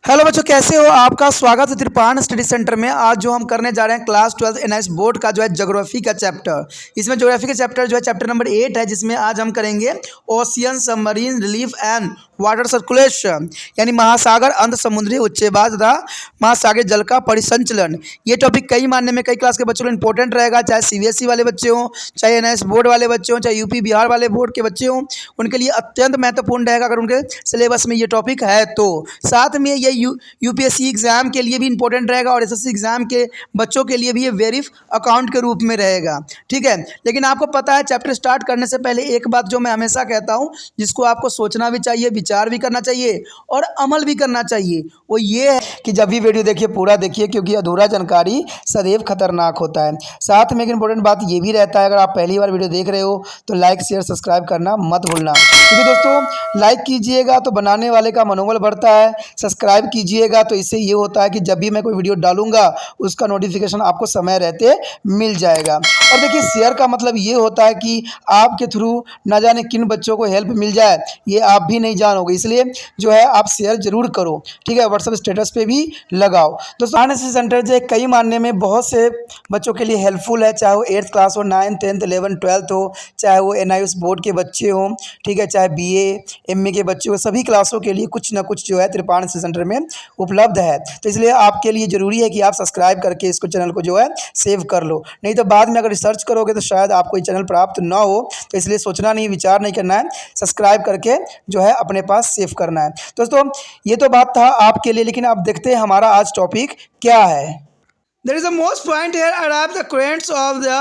Hello बच्चों, कैसे हो? आपका स्वागत है त्रिपाण स्टडी सेंटर में। आज जो हम करने जा रहे हैं क्लास 12 एनआईएस बोर्ड का जो है ज्योग्राफी का चैप्टर। इसमें ज्योग्राफी का चैप्टर जो है चैप्टर नंबर 8 है, जिसमें आज हम करेंगे ocean submarine relief and water circulation, यानी महासागर अंत समुद्री उच्चवास तथा महासागरीय जल का परिसंचलन। ये टॉपिक कई मानने में कई क्लास के बच्चों को इंपॉर्टेंट रहेगा, चाहे सीबीएसई वाले बच्चे हों, चाहे एनआईएस बोर्ड वाले बच्चे हों, चाहे यूपी बिहार वाले बोर्ड के बच्चे हों, उनके लिए अत्यंत महत्वपूर्ण रहेगा अगर उनके सिलेबस में ये टॉपिक है तो। साथ में ये यूपीएससी एग्जाम के लिए भी इंपॉर्टेंट रहेगा और एसएससी एग्जाम के बच्चों के लिए भी ये वेरिफ अकाउंट के रूप में रहेगा। ठीक है, लेकिन आपको पता है चैप्टर स्टार्ट करने से पहले एक बात जो मैं हमेशा कहता हूँ, जिसको आपको सोचना भी चाहिए, विचार भी करना चाहिए और अमल भी करना चाहिए, वो ये है कि जब भी वीडियो देखिए पूरा देखिए, क्योंकि अधूरा जानकारी सदैव खतरनाक होता है। साथ में एक इंपॉर्टेंट बात ये भी रहता है, अगर आप पहली बार वीडियो देख रहे हो तो लाइक शेयर सब्सक्राइब करना मत भूलना, क्योंकि दोस्तों लाइक कीजिएगा तो बनाने वाले का मनोबल बढ़ता है, सब्सक्राइब कीजिएगा तो इससे ये होता है कि जब भी मैं कोई वीडियो डालूंगा उसका नोटिफिकेशन आपको समय रहते मिल जाएगा। और देखिए शेयर का मतलब ये होता है कि आपके थ्रू ना जाने किन बच्चों को हेल्प मिल जाए, ये आप भी नहीं जानोगे, इसलिए जो है आप शेयर जरूर करो। ठीक है, व्हाट्सएप स्टेटस पे भी लगाओ। दोस्तों एनआईएस सेंटर जो है कई मानने में बहुत से बच्चों के लिए हेल्पफुल है, चाहे वो 8th क्लास हो, 9th 10th 11th 12th हो, चाहे वो एनआईएस बोर्ड के बच्चे हों, ठीक है, चाहे बीए एमए के बच्चे हो, सभी क्लासों के लिए कुछ ना कुछ जो है त्रिपाण सेंटर में उपलब्ध है। तो इसलिए आपके लिए ज़रूरी है कि आप सब्सक्राइब करके इसको चैनल को जो है सेव कर लो, नहीं तो बाद में अगर रिसर्च करोगे तो शायद आपको ये चैनल प्राप्त ना हो। तो इसलिए सोचना नहीं, विचार नहीं करना है, सब्सक्राइब करके जो है अपने पास सेव करना है। दोस्तों ये तो बात था आपके लिए, लेकिन आप देखते हैं हमारा आज टॉपिक क्या है। There is a most point here around the currents of the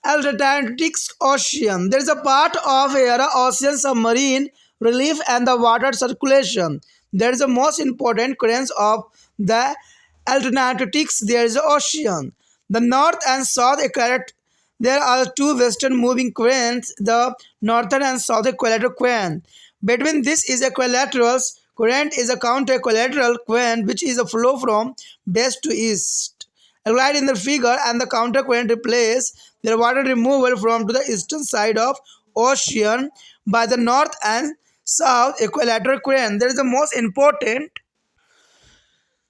Atlantic Ocean. There is a part of here ocean submarine relief and the water circulation. There is the most important currents of the Atlantic. There is the ocean. The north and south equator. There are two western moving currents, the northern and south equatorial current. Between this is equilateral current is a counter-equilateral current which is a flow from west to east. Right in the figure, and the counter current replace their water removal from to the eastern side of ocean by the north and south equilateral current. There is the most important.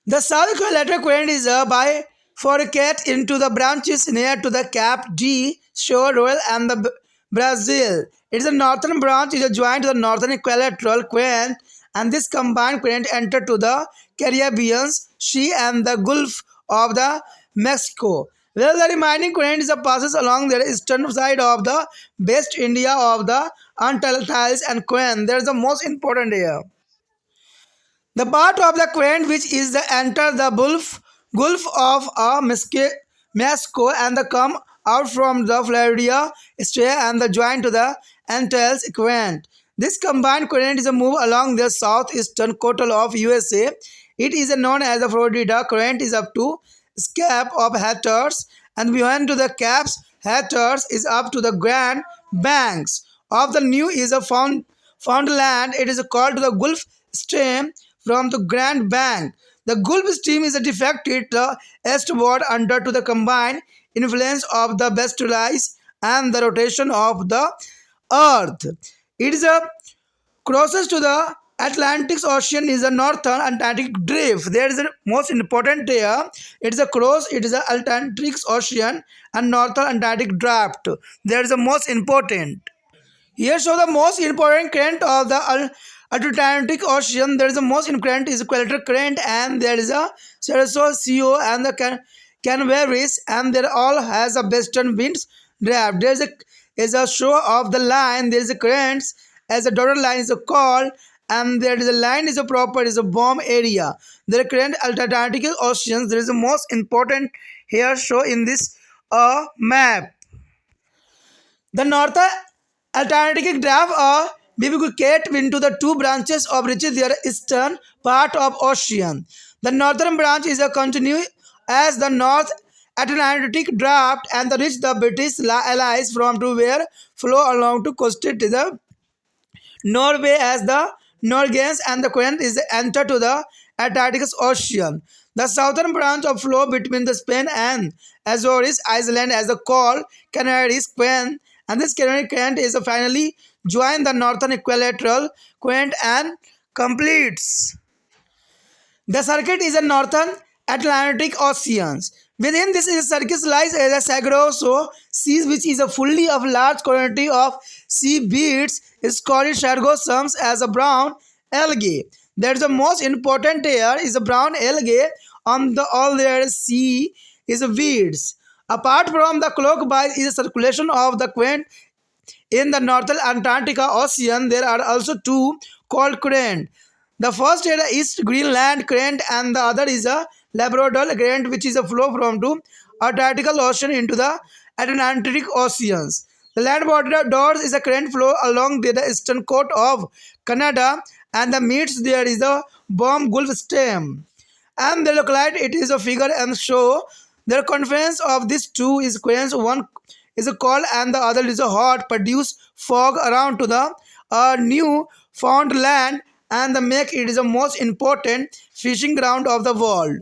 The south equilateral current is a bifurcate into the branches near to the Cap D, Shore, Royal, and the Brazil. Its the northern branch is joined to the northern equilateral current, and this combined current enter to the Caribbean Sea and the Gulf of the Mexico. Well, the remaining current is a passes along the eastern side of the West India of the Antilles and current. There is the most important here. The part of the current which is the enter the Gulf of Mexico and the come out from the Florida Strait and the join to the Antilles current. This combined current is a move along the southeastern coastal of USA. It is known as the Florida current is up to Cape of Hatteras and behind to the Cape Hatteras is up to the Grand Banks of the New is a found land. It is called the Gulf Stream from the Grand Bank. The Gulf Stream is defected the eastward under to the combined influence of the westerlies and the rotation of the earth. It is a crosses to the Atlantic Ocean is a northern Atlantic drift. There is the most important here. It is a cross. It is the Atlantic Ocean and northern Atlantic drift. There is the most important. Here show the most important current of the Atlantic Ocean. There is the most important is equatorial current, and there is a Sarasota CO and the Canaveris, and there all has a western winds draft. There is a show of the line. There is a currents as a dotted line is a called, and there is a line is a proper is a bomb area. There are current Atlantic Oceans. There is the most important here show in this map. The North Atlantic draft bifurcate into the two branches of which their eastern part of ocean. The northern branch is a continue as the North Atlantic draft and the which the British allies from to where flow along to coast to the Norway as the Norwegians and the current is enter to the Atlantic Ocean. The southern branch of flow between the Spain and Azores Island as a called Canaries current, and this Canary current is finally join the northern equilateral current and completes. The circuit is a northern Atlantic Ocean. Within this circuit lies a Sargasso Sea, which is a fully of large quantity of seaweeds, is called Sargassums as a brown algae. That is the most important here is a brown algae on the all their sea is weeds. Apart from the cloak by is a circulation of the current in the northern Antarctica Ocean, there are also two called current. The first is the East Greenland current and the other is a Labrador current, which is a flow from the Antarctic Ocean into the Atlantic Oceans. The Labrador is a current flow along the eastern coast of Canada and the meets there is the Bomb Gulf Stream. And the locality it is a figure and show the confluence of these two is currents. One is a cold and the other is a hot, produce fog around to the new found land and the make it is the most important fishing ground of the world.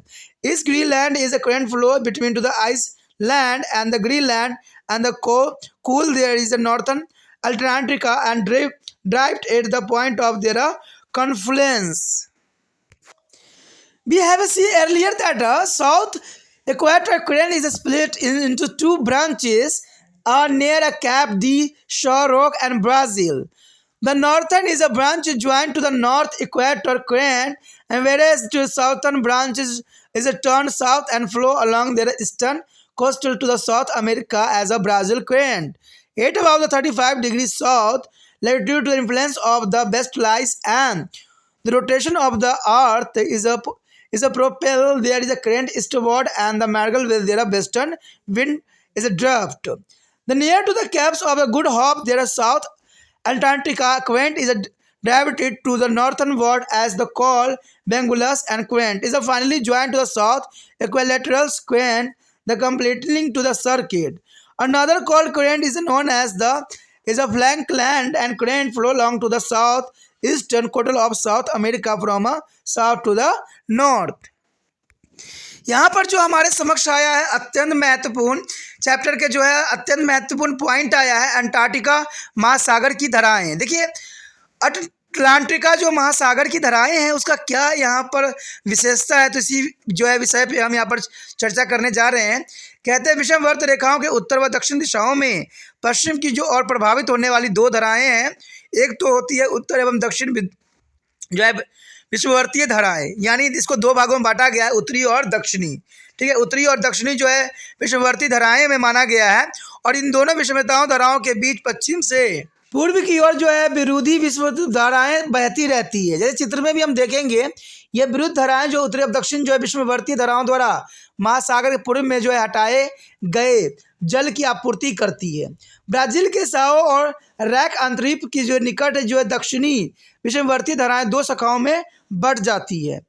East Greenland is a current flow between to the ice land and the Greenland and the cool there is the northern Antarctica and drift at the point of their confluence. We have seen earlier that South Equator current is split into two branches near a Cape de Shore Rock and Brazil. The northern is a branch joined to the North Equator current, and whereas the southern branch is a turn south and flow along the eastern coastal to the South America as a Brazil current. At about the 35 degrees south latitude, the influence of the west lies and the rotation of the earth is a propel. There is a current eastward and the margle with their western wind is a draft. The near to the caps of a Good Hope there is South Antarctica current is diverted to the northernward as the call Bengulus and current is finally joined to the south equilateral current, the completing to the circuit. Another called current is known as the is a flank land and current flow along to the south eastern coastal of South America from south to the north. यहाँ पर जो हमारे समक्ष आया है अत्यंत महत्वपूर्ण chapter के जो है अत्यंत महत्वपूर्ण पॉइंट आया है अंटार्कटिका महासागर की धाराएं। देखिए अटलांटिका जो महासागर की धाराएं हैं उसका क्या यहाँ पर विशेषता है, तो इसी जो है विषय पे हम यहाँ पर चर्चा करने जा रहे हैं। कहते हैं विषमवर्त रेखाओं के उत्तर व दक्षिण दिशाओं में पश्चिम की जो और प्रभावित होने वाली दो धाराएं हैं, एक तो होती है उत्तर एवं दक्षिण जो है विषुववर्तीय धाराएं, यानी इसको दो भागों में बांटा गया है, उत्तरी और दक्षिणी। ठीक है, उत्तरी और दक्षिणी जो है विषुववर्तीय धाराएं में माना गया है और इन दोनों विषमताओं धाराओं के बीच पश्चिम से पूर्व की ओर जो है विरोधी विषुववर्तीय धाराएं बहती रहती है। जैसे चित्र में भी हम देखेंगे ये विरुद्ध धाराएं जो उत्तरी और दक्षिण जो है विषुववर्तीय धाराओं द्वारा महासागर के पूर्व में जो है हटाए गए जल की आपूर्ति करती है। ब्राजील के साओ और रैक अंतरीप की जो निकट जो है दक्षिणी विषमवर्तीय धाराएं दो शाखाओं में बढ़ जाती है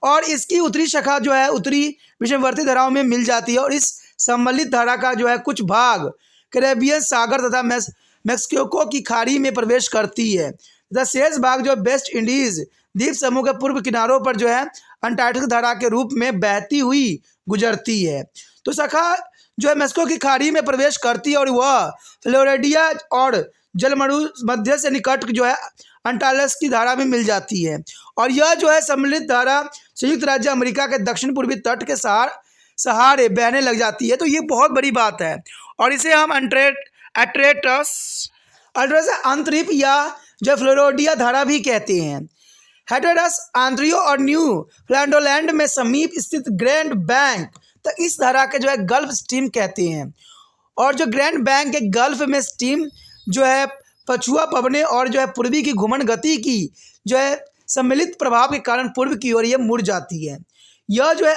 और इसकी उत्तरी शाखा जो है उत्तरी विषमवर्तीय धाराओं में मिल जाती है और इस सम्मिलित धारा का जो है कुछ भाग कैरेबियन सागर तथा मैक्सिको की खाड़ी में प्रवेश करती है तथा शेष भाग जो वेस्ट इंडीज द्वीप समूह के पूर्व किनारों पर जो है अंटार्कटिक धारा के रूप में बहती हुई गुजरती है। तो शाखा जो है मैक्सिको की खाड़ी में प्रवेश करती है और वह फ्लोरिडा और जलमरु मध्य से निकट जो है अंटार्कटिका की धारा में मिल जाती है और यह जो है सम्मिलित धारा संयुक्त राज्य अमेरिका के दक्षिण पूर्वी तट के सहारे बहने लग जाती है। तो ये बहुत बड़ी बात है और इसे हम अल्ट्रेटस अंतरिप या जो फ्लोरिडा धारा भी कहते हैं। हेटेरस आंतरियो और न्यू फ्लैंडोलैंड में समीप स्थित ग्रैंड बैंक, तो इस धारा के जो है गल्फ स्ट्रीम कहते हैं और जो ग्रैंड बैंक के गल्फ में स्ट्रीम जो है पछुआ पवने और जो है पूर्वी की घुमन गति की जो है सम्मिलित प्रभाव के कारण पूर्व की ओर ये मुड़ जाती है। यह जो है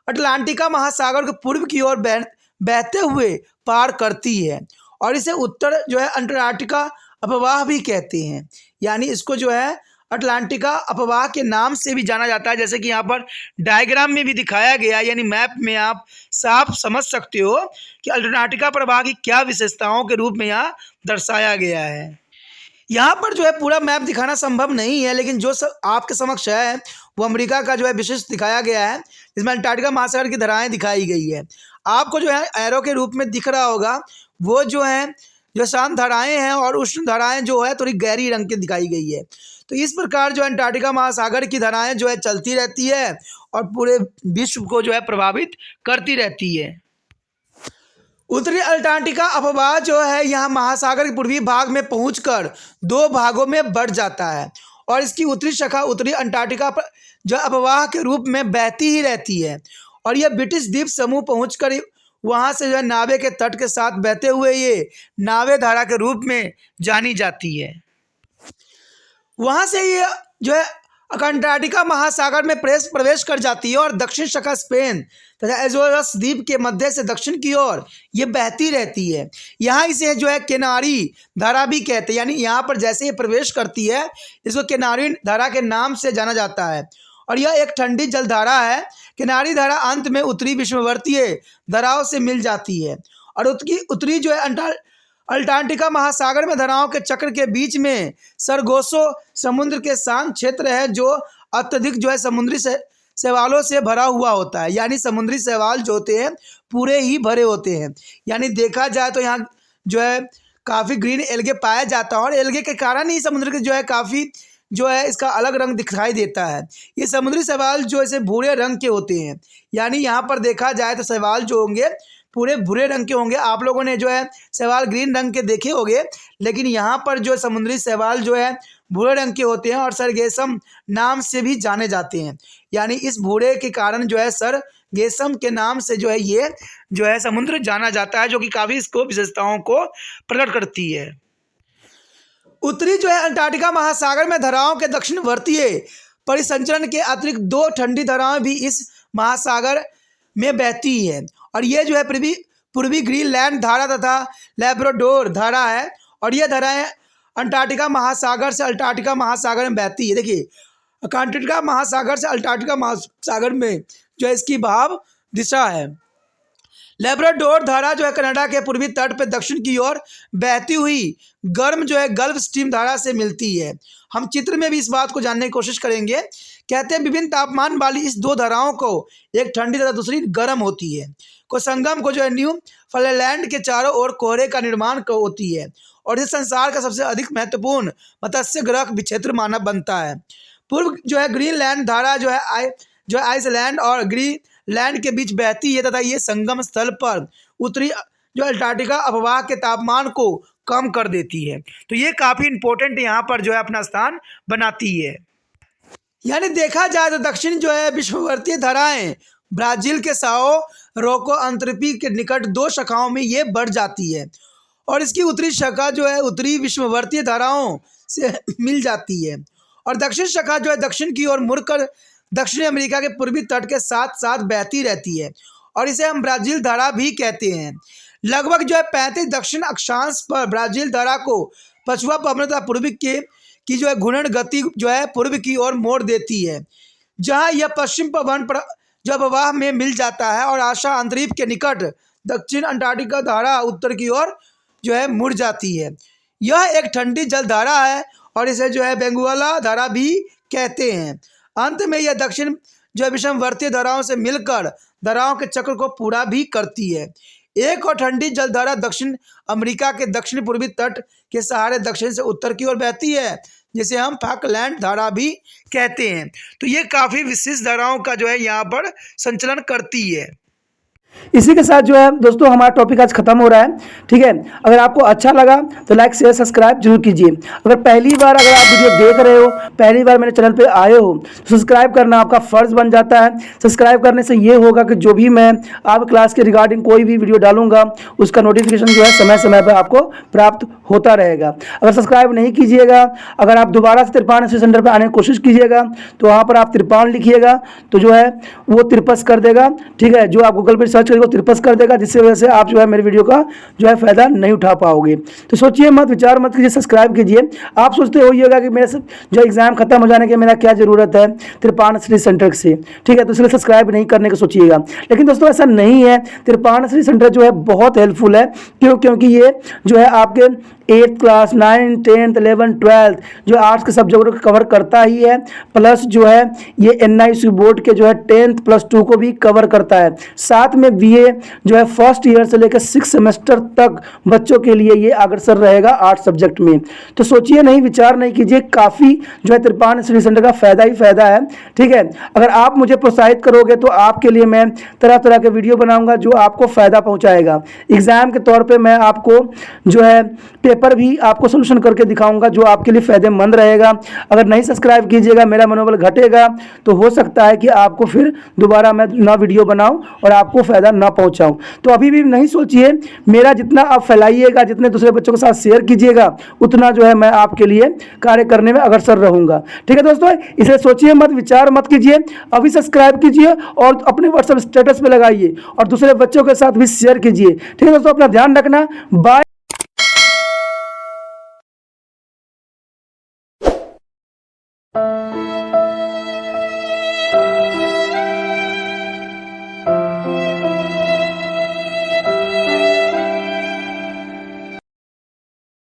अटलांटिका महासागर के पूर्व की ओर बहते हुए पार करती है और इसे उत्तर जो है अंटार्कटिका अपवाह भी कहते हैं, यानी इसको जो है अटलांटिका अपवाह के नाम से भी जाना जाता है। जैसे कि यहाँ पर डायग्राम में भी दिखाया गया, यानी मैप में आप साफ समझ सकते हो कि अटलांटिका प्रवाह की क्या विशेषताओं के रूप में यहाँ दर्शाया गया है। यहाँ पर जो है पूरा मैप दिखाना संभव नहीं है, लेकिन जो आपके समक्ष है वो अमेरिका का जो है विशिष्ट दिखाया गया है, जिसमें अंटार्कटिका महासागर की धाराएं दिखाई गई है। आपको जो है एरो के रूप में दिख रहा होगा वो जो है जो शांत धाराएं हैं और उष्ण धाराएं जो है थोड़ी गहरी रंग की दिखाई गई है। तो इस प्रकार जो अंटार्कटिका महासागर की धाराएं जो है चलती रहती है और पूरे विश्व को जो है प्रभावित करती रहती है। उत्तरी अंटार्कटिका अपवाह जो है यहाँ महासागर के पूर्वी भाग में पहुंचकर दो भागों में बढ़ जाता है और इसकी उत्तरी शाखा उत्तरी अंटार्कटिका पर जो अपवाह के रूप में बहती ही रहती है और यह ब्रिटिश द्वीप समूह पहुंचकर वहां से जो है नावे के तट के साथ बहते हुए ये नावे धारा के रूप में जानी जाती है। वहां से ये जो है अंटार्कटिका महासागर में प्रवेश कर जाती है और दक्षिण शाखा स्पेन तथा एजोरस द्वीप के मध्य से दक्षिण की ओर ये बहती रहती है। यहाँ इसे जो है किनारी धारा भी कहते हैं, यानी यहाँ पर जैसे ये प्रवेश करती है इसको किनारी धारा के नाम से जाना जाता है और यह एक ठंडी जल धारा है। किनारी धारा अंत में उत्तरी विषुववर्तीय धाराओं से मिल जाती है और उत्तरी जो है अंटार्कटिका महासागर में धाराओं के चक्र के बीच में सरगोसो समुद्र के शांत क्षेत्र है जो अत्यधिक जो है समुद्री शैवालों से भरा हुआ होता है, यानी समुद्री शैवाल जो होते हैं पूरे ही भरे होते हैं। यानी देखा जाए तो यहाँ जो है काफ़ी ग्रीन एल्गे पाया जाता है और एल्गे के कारण ही समुद्र के जो है काफ़ी जो है इसका अलग रंग दिखाई देता है। ये समुद्री शैवाल जो ऐसे भूरे रंग के होते हैं, यानी यहाँ पर देखा जाए तो शैवाल जो होंगे पूरे भूरे रंग के होंगे। आप लोगों ने जो है शैवाल ग्रीन रंग के देखे होंगे, लेकिन यहाँ पर जो समुद्री शैवाल जो है भूरे रंग के होते हैं और सरगेसम नाम से भी जाने जाते हैं। यानी इस भूरे के कारण जो है सरगेसम के नाम से जो है ये जो है समुद्र जाना जाता है, जो कि काफ़ी इसको विशेषताओं को प्रकट करती है। उत्तरी जो है अंटार्कटिका महासागर में धाराओं के दक्षिणवर्तीय परिसंचरण के अतिरिक्त दो ठंडी धाराएं भी इस महासागर में बहती है और ये जो है पूर्वी ग्रीनलैंड धारा तथा लैब्राडोर धारा है और ये धाराएं अंटार्कटिका महासागर से अंटार्कटिका महासागर में बहती है। देखिए अंटार्कटिका महासागर से अंटार्कटिका महासागर में जो है इसकी भाव दिशा है। लैब्राडोर धारा जो है कनाडा के पूर्वी तट पर दक्षिण की ओर बहती हुई गर्म जो है गल्फ स्ट्रीम धारा से मिलती है। हम चित्र में भी इस बात को जानने की कोशिश करेंगे। कहते हैं विभिन्न तापमान वाली इस दो धाराओं को एक ठंडी तथा दूसरी गर्म होती है को संगम को जो है न्यू फलेलैंड के चारों ओर कोहरे का निर्माण होती है और इस संसार का सबसे अधिक महत्वपूर्ण मत्स्य ग्रह क्षेत्र माना बनता है। पूर्व जो है ग्रीनलैंड धारा जो है आइसलैंड और ग्रीनलैंड के बीच बहती है तथा ये संगम स्थल पर उत्तरी जो अंटार्कटिका अपवाह के तापमान को कम कर देती है। तो ये काफ़ी इंपॉर्टेंट यहाँ पर जो है अपना स्थान बनाती है। यानी देखा जाए तो दक्षिण जो है विषुववर्तीय धाराएं ब्राज़ील के साओ रोको अंतरपी के निकट दो शाखाओं में ये बढ़ जाती है और इसकी उत्तरी शाखा जो है उत्तरी विषुववर्तीय धाराओं से मिल जाती है और दक्षिण शाखा जो है दक्षिण की ओर मुड़कर दक्षिणी अमेरिका के पूर्वी तट के साथ साथ बहती रहती है और इसे हम ब्राज़ील धारा भी कहते हैं। लगभग जो है 35 दक्षिण अक्षांश पर ब्राज़ील धारा को पछुआ पवन तथा पूर्वी की जो है घूर्णन गति जो है पूर्व की ओर मोड़ देती है, जहां यह पश्चिम पवन पर जो प्रवाह में मिल जाता है और आशा अंतरिक्ष के निकट दक्षिण अंटार्कटिका धारा उत्तर की ओर जो है मुड़ जाती है। यह एक ठंडी जल धारा है और इसे जो है बेंगुएला धारा भी कहते हैं। अंत में यह दक्षिण जो है विषमवर्तीय धाराओं से मिलकर धाराओं के चक्र को पूरा भी करती है। एक और ठंडी जल धारा दक्षिण अमेरिका के दक्षिण पूर्वी तट के सहारे दक्षिण से उत्तर की ओर बहती है, जिसे हम फॉकलैंड धारा भी कहते हैं। तो ये काफ़ी विशिष्ट धाराओं का जो है यहाँ पर संचलन करती है। इसी के साथ जो है दोस्तों हमारा टॉपिक आज खत्म हो रहा है। ठीक है, अगर आपको अच्छा लगा तो लाइक शेयर सब्सक्राइब जरूर कीजिए। अगर पहली बार अगर आप वीडियो देख रहे हो, पहली बार मेरे चैनल पे आए हो तो सब्सक्राइब करना आपका फ़र्ज़ बन जाता है। सब्सक्राइब करने से ये होगा कि जो भी मैं आप क्लास के रिगार्डिंग कोई भी वीडियो डालूंगा उसका नोटिफिकेशन जो है समय समय पर आपको प्राप्त होता रहेगा। अगर सब्सक्राइब नहीं कीजिएगा, अगर आप दोबारा से तिरपान स्टडी सेंटर पर आने की कोशिश कीजिएगा तो वहाँ पर आप तिरपान लिखिएगा तो जो है वो तिरपस कर देगा। ठीक है, जो आप गूगल पर सर्च करेंगे वो तिरपस कर देगा, जिससे वजह से आप जो है मेरे वीडियो का जो है फ़ायदा नहीं उठा पाओगे। तो सोचिए मत, विचार मत कीजिए, सब्सक्राइब कीजिए। आप सोचते होइएगा कि मेरे जो एग्ज़ाम खत्म हो जाने के मेरा क्या ज़रूरत है तिरपान स्टडी सेंटर से। ठीक है, तो इसलिए सब्सक्राइब नहीं करने का सोचिएगा। लेकिन दोस्तों ऐसा नहीं है, तिरपान स्टडी सेंटर जो है बहुत हेल्पफुल है। क्योंकि ये जो है आपके 8th class 9th 10th 11th 12th जो आर्ट्स के सब्जेक्ट को कवर करता ही है, प्लस जो है ये NIC बोर्ड के जो है 10th+2 को भी कवर करता है। साथ में में बीए जो है फर्स्ट ईयर से लेकर 6 सेमेस्टर तक बच्चों के लिए ये अग्रसर रहेगा 8 सब्जेक्ट में। तो सोचिए नहीं, विचार नहीं कीजिए, काफ़ी जो है त्रिपाण स्टडी सेंटर का फ़ायदा ही फ़ायदा है। ठीक है, अगर आप मुझे प्रोत्साहित करोगे तो आपके लिए मैं तरह तरह के वीडियो बनाऊंगा जो आपको फ़ायदा पहुंचाएगा। एग्ज़ाम के तौर पे मैं आपको जो है पेपर भी आपको सोल्यूशन करके दिखाऊंगा जो आपके लिए फ़ायदेमंद रहेगा। अगर नहीं सब्सक्राइब कीजिएगा, मेरा मनोबल घटेगा, तो हो सकता है कि आपको फिर दोबारा मैं ना वीडियो बनाऊं और आपको फ़ायदा ना पहुंचाऊं। तो अभी भी नहीं सोचिए, मेरा जितना आप फैलाइएगा, जितने दूसरे बच्चों के साथ शेयर कीजिएगा, उतना जो है मैं आपके लिए कार्य करने में अग्रसर रहूँगा। ठीक है दोस्तों, इसे सोचिए मत, विचार मत कीजिए, अभी सब्सक्राइब कीजिए और अपने व्हाट्सएप स्टेटस पे लगाइए और दूसरे बच्चों के साथ भी शेयर कीजिए। ठीक है दोस्तों, अपना ध्यान रखना, बाय।